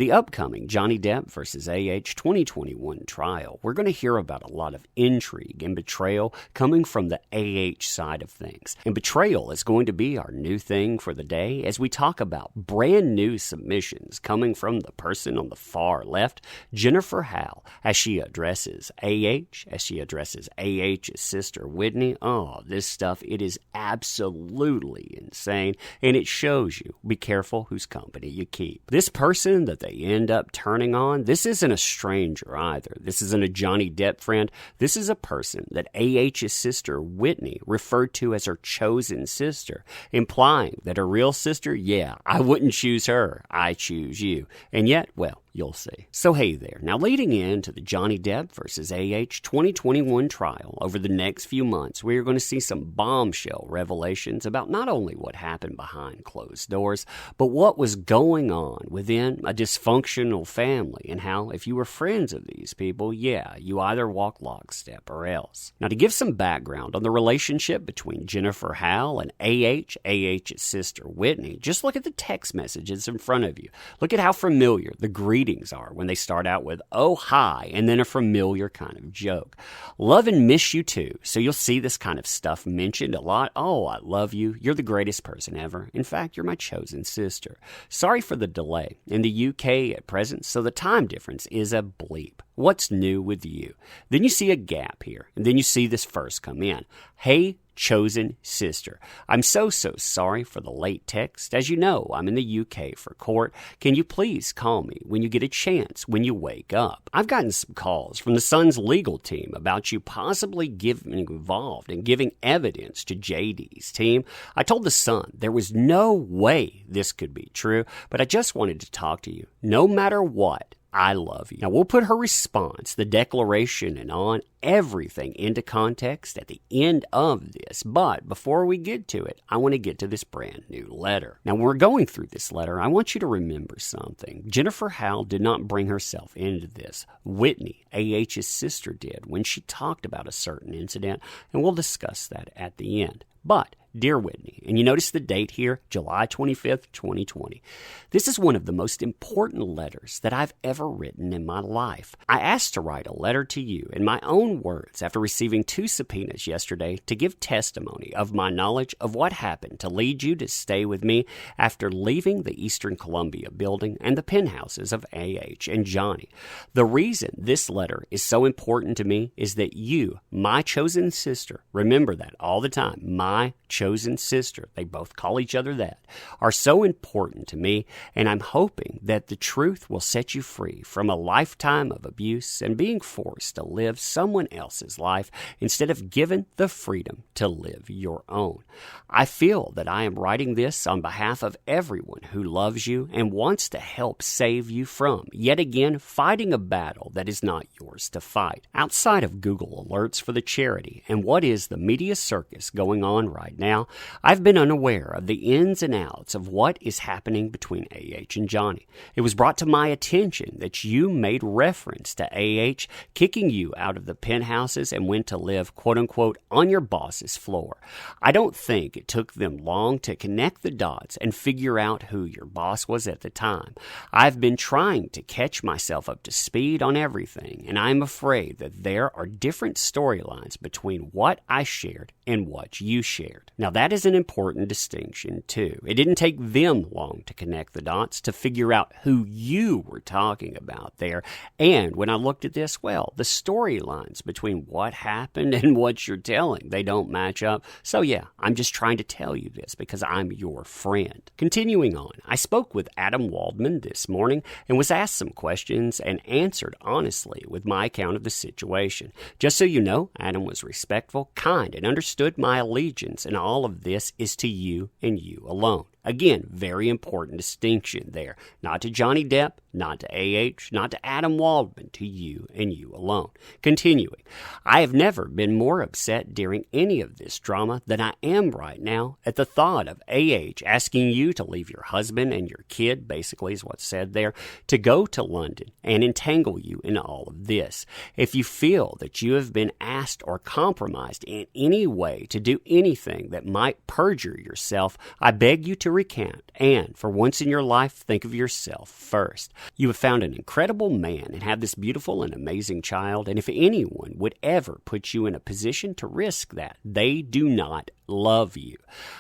the upcoming Johnny Depp versus AH 2021 trial, we're going to hear about a lot of intrigue and betrayal coming from the AH side of things. And betrayal is going to be our new thing for the day as we talk about brand new submissions coming from the person on the far left, Jennifer Howell, as she addresses AH, as she addresses AH's sister Whitney. Oh, this stuff, it is absolutely insane, and it shows you, be careful whose company you keep. This person that they end up turning on, this isn't a stranger either. This isn't a Johnny Depp friend. This is a person that AH's sister Whitney referred to as her chosen sister, implying that her real sister, yeah, I wouldn't choose her, I choose you. And yet, well, you'll see. So hey there. Now leading into the Johnny Depp versus AH 2021 trial over the next few months, we are going to see some bombshell revelations about not only what happened behind closed doors, but what was going on within a dysfunctional family and how if you were friends of these people, yeah, you either walk lockstep or else. Now to give some background on the relationship between Jennifer Howell and AH's sister Whitney, just look at the text messages in front of you. Look at how familiar the greetings are when they start out with, oh, hi, and then a familiar kind of joke. Love and miss you too. So you'll see this kind of stuff mentioned a lot. Oh, I love you. You're the greatest person ever. In fact, you're my chosen sister. Sorry for the delay. In the UK at present, so the time difference is a bleep. What's new with you? Then you see a gap here, and then you see this first come in. Hey, chosen sister. I'm so sorry for the late text. As you know, I'm in the UK for court. Can you please call me when you get a chance, when you wake up? I've gotten some calls from the Sun's legal team about you possibly getting involved and giving evidence to JD's team. I told the Sun there was no way this could be true, but I just wanted to talk to you. No matter what, I love you. Now, we'll put her response, the declaration, and on everything into context at the end of this. But before we get to it, I want to get to this brand new letter. Now, when we're going through this letter, I want you to remember something. Jennifer Howell did not bring herself into this. Whitney, AH's sister, did when she talked about a certain incident, and we'll discuss that at the end. But, dear Whitney, and you notice the date here, July 25th, 2020. This is one of the most important letters that I've ever written in my life. I asked to write a letter to you in my own words after receiving 2 subpoenas yesterday to give testimony of my knowledge of what happened to lead you to stay with me after leaving the Eastern Columbia building and the penthouses of AH and Johnny. The reason this letter is so important to me is that you, my chosen sister, remember that all the time, my chosen sister, they both call each other that, are so important to me, and I'm hoping that the truth will set you free from a lifetime of abuse and being forced to live someone else's life instead of given the freedom to live your own. I feel that I am writing this on behalf of everyone who loves you and wants to help save you from, yet again, fighting a battle that is not yours to fight. Outside of Google alerts for the charity and what is the media circus going on right now, I've been unaware of the ins and outs of what is happening between AH and Johnny. It was brought to my attention that you made reference to AH kicking you out of the penthouses and went to live, quote-unquote, on your boss's floor. I don't think it took them long to connect the dots and figure out who your boss was at the time. I've been trying to catch myself up to speed on everything, and I'm afraid that there are different storylines between what I shared and what you shared. Now, that is an important distinction, too. It didn't take them long to connect the dots to figure out who you were talking about there. And when I looked at this, well, the storylines between what happened and what you're telling, they don't match up. So yeah, I'm just trying to tell you this because I'm your friend. Continuing on, I spoke with Adam Waldman this morning and was asked some questions and answered honestly with my account of the situation. Just so you know, Adam was respectful, kind, and understood my allegiance, and all of this is to you and you alone. Again, very important distinction there. Not to Johnny Depp, not to AH, not to Adam Waldman, to you and you alone. Continuing, I have never been more upset during any of this drama than I am right now at the thought of AH asking you to leave your husband and your kid, basically is what's said there, to go to London and entangle you in all of this. If you feel that you have been asked or compromised in any way to do anything that might perjure yourself, I beg you to to recount, and for once in your life, think of yourself first. You have found an incredible man and have this beautiful and amazing child, and if anyone would ever put you in a position to risk that, they do not love you.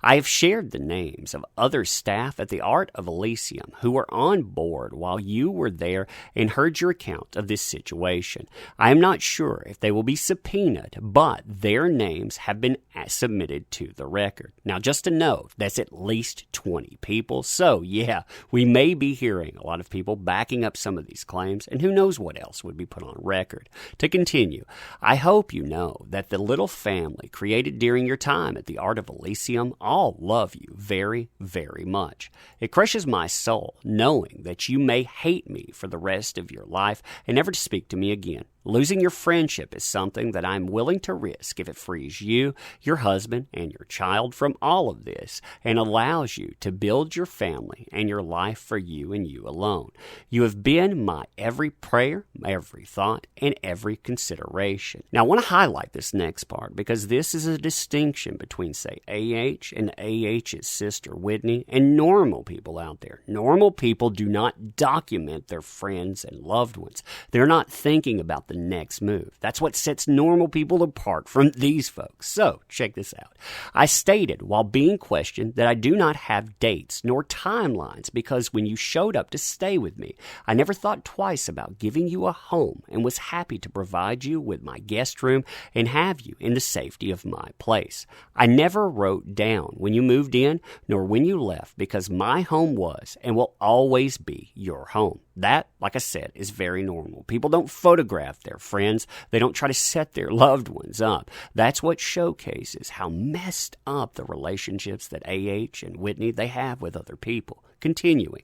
I have shared the names of other staff at the Art of Elysium who were on board while you were there and heard your account of this situation. I am not sure if they will be subpoenaed, but their names have been submitted to the record. Now, just to note, that's at least 20 people. So, yeah, we may be hearing a lot of people backing up some of these claims, and who knows what else would be put on record. To continue, I hope you know that the little family created during your time at the Art of Elysium all love you very, very much. It crushes my soul knowing that you may hate me for the rest of your life and never to speak to me again. Losing your friendship is something that I'm willing to risk if it frees you, your husband, and your child from all of this and allows you to build your family and your life for you and you alone. You have been my every prayer, every thought, and every consideration. Now, I want to highlight this next part because this is a distinction between, say, AH and AH's sister, Whitney, and normal people out there. Normal people do not document their friends and loved ones. They're not thinking about the next move. That's what sets normal people apart from these folks. So, check this out. I stated while being questioned that I do not have dates nor timelines because when you showed up to stay with me, I never thought twice about giving you a home and was happy to provide you with my guest room and have you in the safety of my place. I never wrote down when you moved in nor when you left because my home was and will always be your home. That, like I said, is very normal. People don't photograph their friends. They don't try to set their loved ones up. That's what showcases how messed up the relationships that AH and Whitney, they have with other people. Continuing,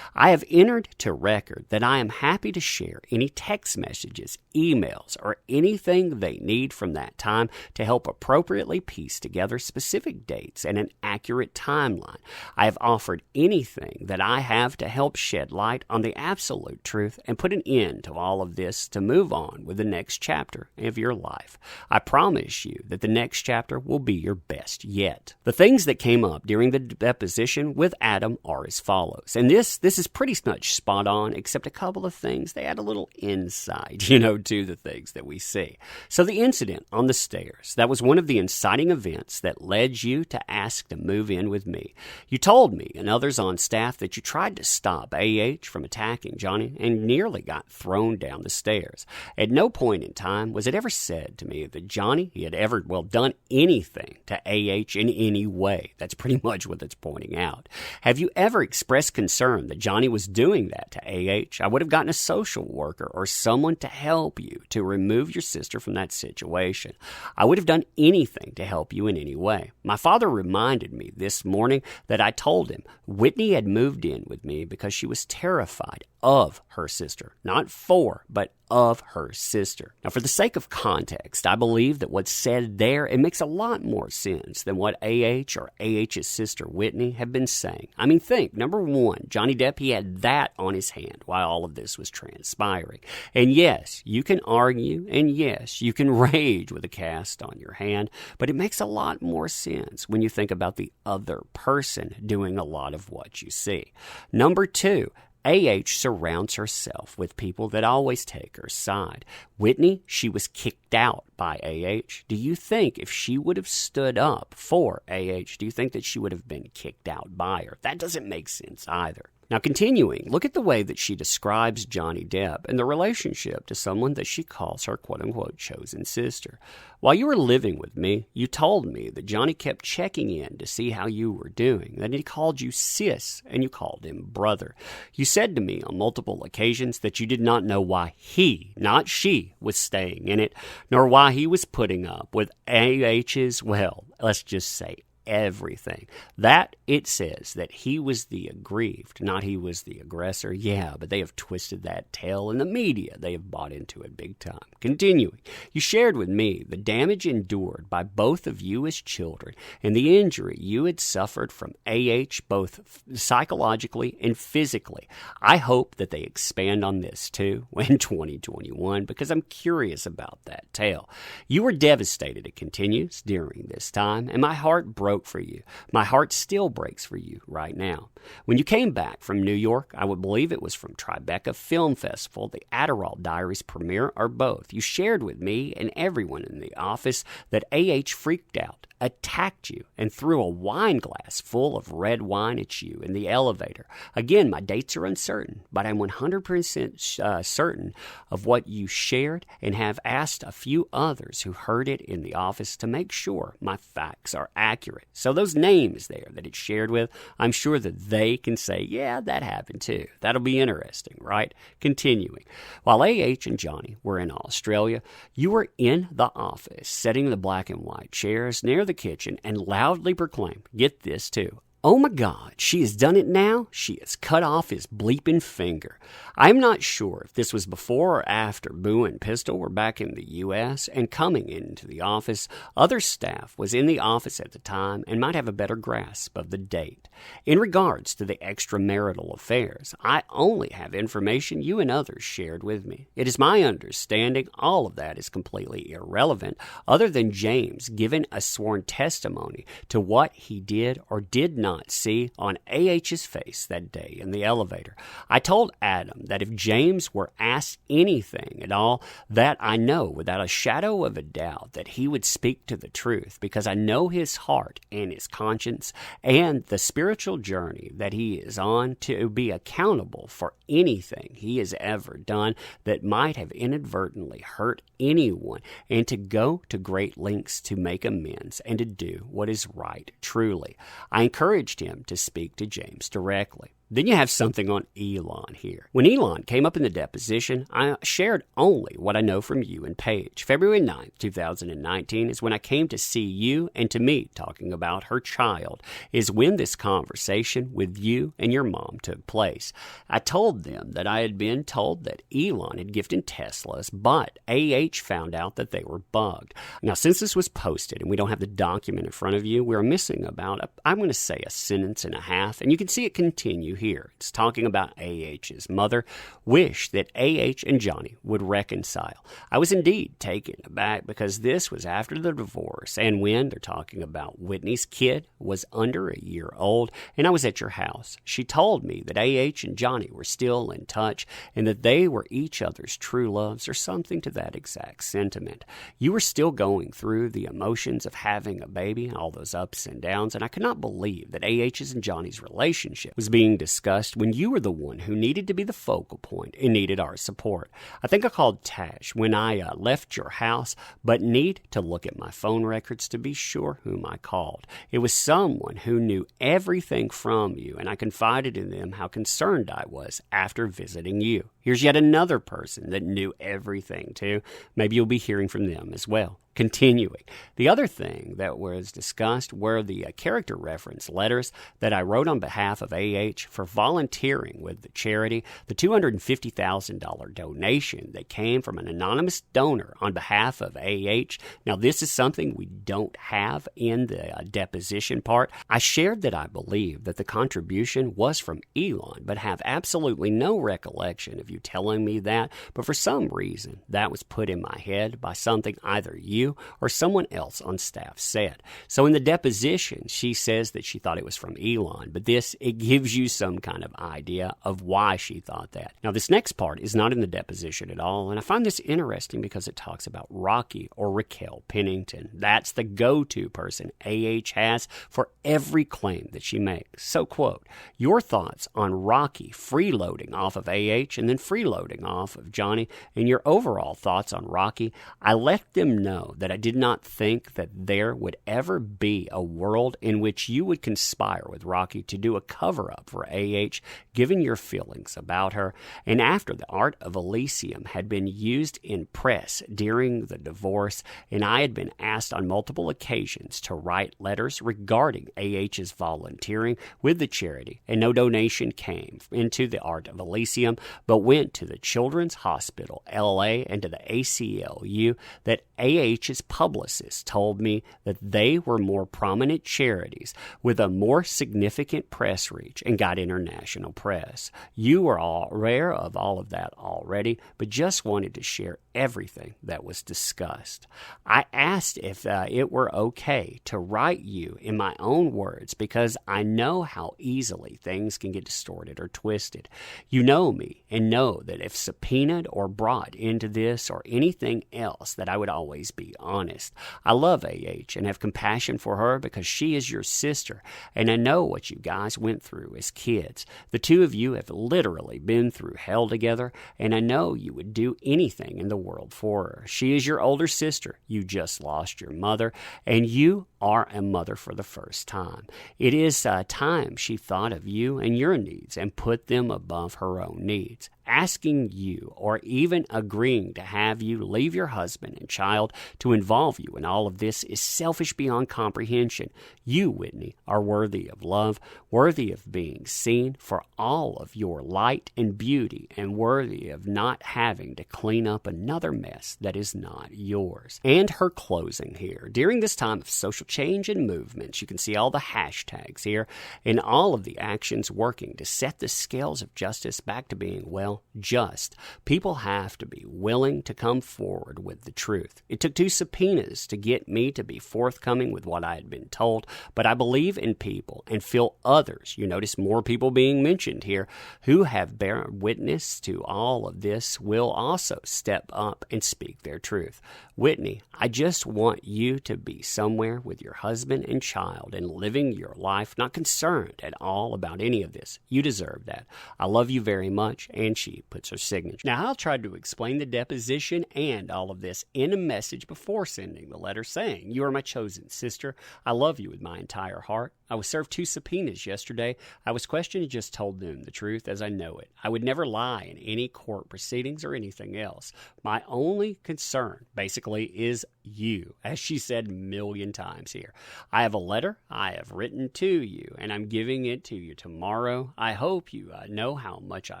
I have entered to record that I am happy to share any text messages, emails, or anything they need from that time to help appropriately piece together specific dates and an accurate timeline. I have offered anything that I have to help shed light on the absolute truth and put an end to all of this to move on with the next chapter of your life. I promise you that the next chapter will be your best yet. The things that came up during the deposition with Adam are as follows. And this is pretty much spot on, except a couple of things. They add a little insight, to the things that we see. So the incident on the stairs, that was one of the inciting events that led you to ask to move in with me. You told me and others on staff that you tried to stop AH from attacking Johnny and nearly got thrown down the stairs. At no point in time was it ever said to me that Johnny, he had ever, done anything to AH in any way. That's pretty much what it's pointing out. Have you ever expressed concern that Johnny was doing that to AH? I would have gotten a social worker or someone to help you to remove your sister from that situation. I would have done anything to help you in any way. My father reminded me this morning that I told him Whitney had moved in with me because she was terrified of her sister. Not for, but of her sister. Now, for the sake of context, I believe that what's said there, it makes a lot more sense than what AH or AH's sister Whitney have been saying. I mean, think, number one, Johnny Depp, he had that on his hand while all of this was transpiring. And yes, you can argue, and yes, you can rage with a cast on your hand, but it makes a lot more sense when you think about the other person doing a lot of what you see. Number two, AH surrounds herself with people that always take her side. Whitney, she was kicked out by AH. Do you think if she would have stood up for AH, do you think that she would have been kicked out by her? That doesn't make sense either. Now, continuing, look at the way that she describes Johnny Depp and the relationship to someone that she calls her quote-unquote chosen sister. While you were living with me, you told me that Johnny kept checking in to see how you were doing, that he called you sis and you called him brother. You said to me on multiple occasions that you did not know why he, not she, was staying in it, nor why he was putting up with AH's, let's just say, everything. That, it says that he was the aggrieved, not he was the aggressor. Yeah, but they have twisted that tale in the media. They have bought into it big time. Continuing, you shared with me the damage endured by both of you as children and the injury you had suffered from AH both psychologically and physically. I hope that they expand on this too in 2021 because I'm curious about that tale. You were devastated, it continues, during this time, and my heart broke broke for you. My heart still breaks for you right now. When you came back from New York, I would believe it was from Tribeca Film Festival, the Adderall Diaries premiere, or both. You shared with me and everyone in the office that A.H. freaked out, attacked you, and threw a wine glass full of red wine at you in the elevator. Again, my dates are uncertain, but I'm 100% certain of what you shared and have asked a few others who heard it in the office to make sure my facts are accurate. So those names there that it's shared with, I'm sure that they can say, yeah, that happened too. That'll be interesting, right? Continuing. While A.H. and Johnny were in Australia, you were in the office, sitting in the black and white chairs near the kitchen and loudly proclaimed, get this too, oh my God, she has done it now. She has cut off his bleeping finger. I'm not sure if this was before or after Boo and Pistol were back in the U.S. and coming into the office. Other staff was in the office at the time and might have a better grasp of the date. In regards to the extramarital affairs, I only have information you and others shared with me. It is my understanding all of that is completely irrelevant, other than James giving a sworn testimony to what he did or did not see on A.H.'s face that day in the elevator. I told Adam that if James were asked anything at all, that I know without a shadow of a doubt that he would speak to the truth, because I know his heart and his conscience and the spiritual journey that he is on to be accountable for anything he has ever done that might have inadvertently hurt anyone, and to go to great lengths to make amends and to do what is right truly. I encouraged him to speak to James directly. Then you have something on Elon here. When Elon came up in the deposition, I shared only what I know from you and Paige. February 9th, 2019 is when I came to see you and to me talking about her child, is when this conversation with you and your mom took place. I told them that I had been told that Elon had gifted Teslas, but A.H. found out that they were bugged. Now, since this was posted and we don't have the document in front of you, we're missing about, I'm going to say, a sentence and a half, and you can see it continue here. It's talking about A.H.'s mother wished that A.H. and Johnny would reconcile. I was indeed taken aback because this was after the divorce, and when they're talking about Whitney's kid was under a year old, and I was at your house. She told me that A.H. and Johnny were still in touch and that they were each other's true loves, or something to that exact sentiment. You were still going through the emotions of having a baby, all those ups and downs, and I could not believe that A.H.'s and Johnny's relationship was being discussed when you were the one who needed to be the focal point and needed our support. I think I called Tash when I left your house, but need to look at my phone records to be sure whom I called. It was someone who knew everything from you, and I confided in them how concerned I was after visiting you. Here's yet another person that knew everything too. Maybe you'll be hearing from them as well. Continuing. The other thing that was discussed were the character reference letters that I wrote on behalf of A.H. for volunteering with the charity, the $250,000 donation that came from an anonymous donor on behalf of A.H. Now, this is something we don't have in the deposition part. I shared that I believe that the contribution was from Elon, but have absolutely no recollection of you telling me that. But for some reason, that was put in my head by something either you or someone else on staff said. So in the deposition, she says that she thought it was from Elon, but it gives you some kind of idea of why she thought that. Now, this next part is not in the deposition at all, and I find this interesting because it talks about Rocky or Raquel Pennington. That's the go-to person A.H. has for every claim that she makes. So, quote, your thoughts on Rocky freeloading off of A.H. and then freeloading off of Johnny, and your overall thoughts on Rocky. I let them know that I did not think that there would ever be a world in which you would conspire with Rocky to do a cover-up for A.H., given your feelings about her. And after the Art of Elysium had been used in press during the divorce, and I had been asked on multiple occasions to write letters regarding A.H.'s volunteering with the charity, and no donation came into the Art of Elysium, but went to the Children's Hospital, L.A., and to the ACLU, that A.H. AH's publicist told me that they were more prominent charities with a more significant press reach and got international press. You are all aware of all of that already, but just wanted to share everything that was discussed. I asked if it were okay to write you in my own words because I know how easily things can get distorted or twisted. You know me and know that if subpoenaed or brought into this or anything else, that I would always be honest. I love AH and have compassion for her because she is your sister, and I know what you guys went through as kids. The two of you have literally been through hell together, and I know you would do anything in the world for her. She is your older sister. You just lost your mother, and you are a mother for the first time. It is time she thought of you and your needs and put them above her own needs. Asking you or even agreeing to have you leave your husband and child to involve you in all of this is selfish beyond comprehension. You, Whitney, are worthy of love, worthy of being seen for all of your light and beauty, and worthy of not having to clean up another mess that is not yours. And her closing here. During this time of social change and movements, you can see all the hashtags here and all of the actions working to set the scales of justice back to being, well, just. People have to be willing to come forward with the truth. It took 2 subpoenas to get me to be forthcoming with what I had been told, but I believe in people and feel others, you notice more people being mentioned here, who have borne witness to all of this will also step up and speak their truth. Whitney, I just want you to be somewhere with your husband and child and living your life, not concerned at all about any of this. You deserve that. I love you very much, and she puts her signature. Now, I'll try to explain the deposition and all of this in a message before sending the letter saying, you are my chosen sister. I love you with my entire heart. I was served 2 subpoenas yesterday. I was questioned and just told them the truth as I know it. I would never lie in any court proceedings or anything else. My only concern, basically, is you, as she said a million times here. I have a letter I have written to you, and I'm giving it to you tomorrow. I hope you know how much I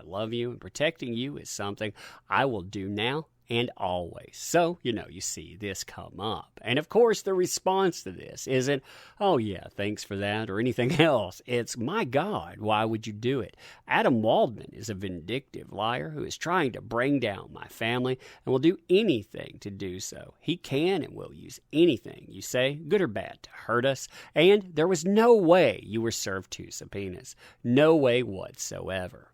love you, and protecting you is something I will do now and always. So, you see this come up. And of course, the response to this isn't, oh yeah, thanks for that, or anything else. It's, my God, why would you do it? Adam Waldman is a vindictive liar who is trying to bring down my family and will do anything to do so. He can and will use anything you say, good or bad, to hurt us. And there was no way you were served 2 subpoenas. No way whatsoever.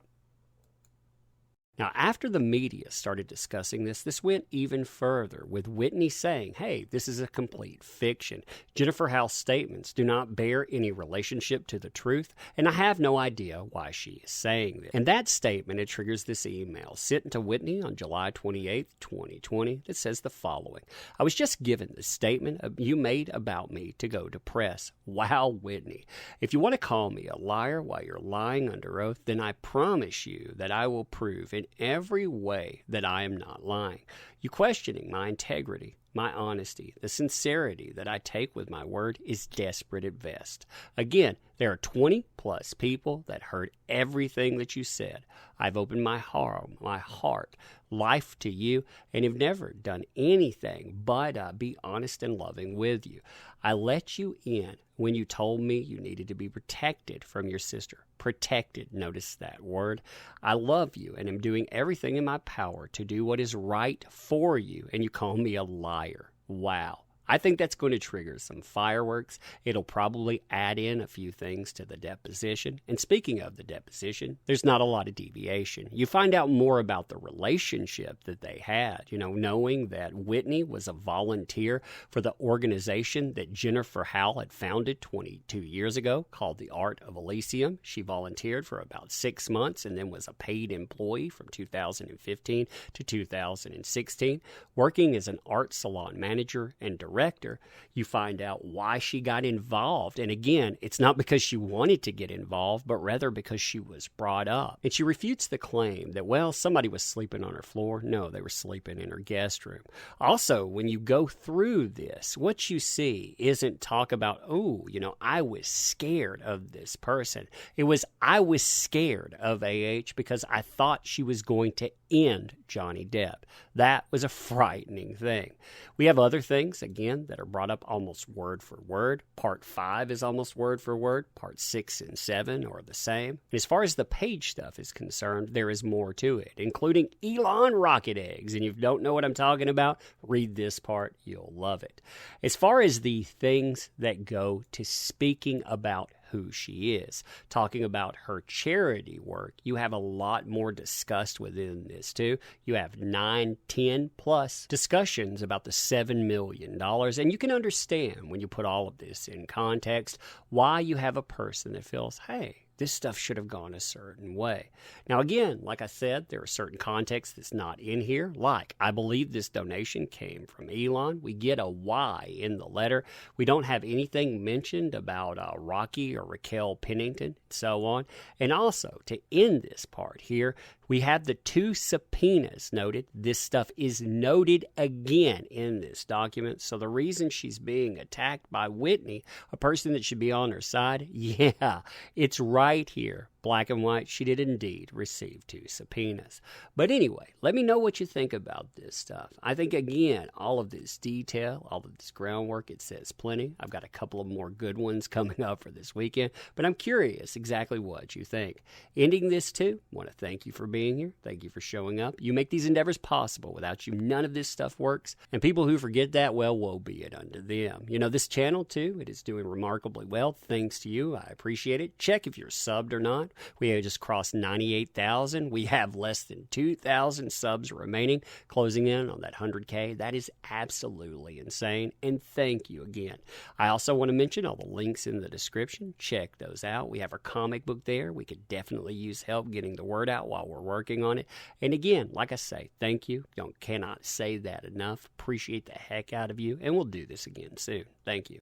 Now, after the media started discussing this went even further, with Whitney saying, hey, this is a complete fiction. Jennifer Howell's statements do not bear any relationship to the truth, and I have no idea why she is saying this. And that statement, it triggers this email sent to Whitney on July 28th, 2020, that says the following. I was just given the statement you made about me to go to press. Wow, Whitney. If you want to call me a liar while you're lying under oath, then I promise you that I will prove in every way that I am not lying. You questioning my integrity, my honesty, the sincerity that I take with my word is desperate at best. Again, there are 20 plus people that heard everything that you said. I've opened my heart, life to you, and have never done anything but be honest and loving with you. I let you in when you told me you needed to be protected from your sister. Protected, notice that word. I love you and am doing everything in my power to do what is right for you, and you call me a liar. Wow. I think that's going to trigger some fireworks. It'll probably add in a few things to the deposition. And speaking of the deposition, there's not a lot of deviation. You find out more about the relationship that they had, knowing that Whitney was a volunteer for the organization that Jennifer Howell had founded 22 years ago called the Art of Elysium. She volunteered for about 6 months and then was a paid employee from 2015 to 2016, working as an art salon manager and director director. You find out why she got involved. And again, it's not because she wanted to get involved, but rather because she was brought up. And she refutes the claim that, well, somebody was sleeping on her floor. No, they were sleeping in her guest room. Also, when you go through this, what you see isn't talk about, oh, I was scared of this person. It was, I was scared of AH because I thought she was going to end Johnny Depp. That was a frightening thing. We have other things, again, that are brought up almost word for word. Part 5 is almost word for word. Part 6 and 7 are the same. And as far as the page stuff is concerned, there is more to it, including Elon rocket eggs. And if you don't know what I'm talking about, read this part. You'll love it. As far as the things that go to speaking about who she is, talking about her charity work, you have a lot more discussed within this too. You have 9, 10 plus discussions about the $7 million, and you can understand when you put all of this in context why you have a person that feels, hey, this stuff should have gone a certain way. Now, again, like I said, there are certain contexts that's not in here. Like, I believe this donation came from Elon. We get a Y in the letter. We don't have anything mentioned about Rocky or Raquel Pennington and so on. And also, to end this part here, we have the 2 subpoenas noted. This stuff is noted again in this document. So the reason she's being attacked by Whitney, a person that should be on her side, yeah, it's right here. Black and white, she did indeed receive 2 subpoenas. But anyway, let me know what you think about this stuff. I think, again, all of this detail, all of this groundwork, it says plenty. I've got a couple of more good ones coming up for this weekend, but I'm curious exactly what you think. Ending this too, I want to thank you for being here. Thank you for showing up. You make these endeavors possible. Without you, none of this stuff works. And people who forget that, well, woe be it unto them. This channel too, it is doing remarkably well. Thanks to you. I appreciate it. Check if you're subbed or not. We have just crossed 98,000. We have less than 2,000 subs remaining, closing in on that 100K. That is absolutely insane, and thank you again. I also want to mention all the links in the description. Check those out. We have our comic book there. We could definitely use help getting the word out while we're working on it. And again, like I say, thank you. Cannot say that enough. Appreciate the heck out of you, and we'll do this again soon. Thank you.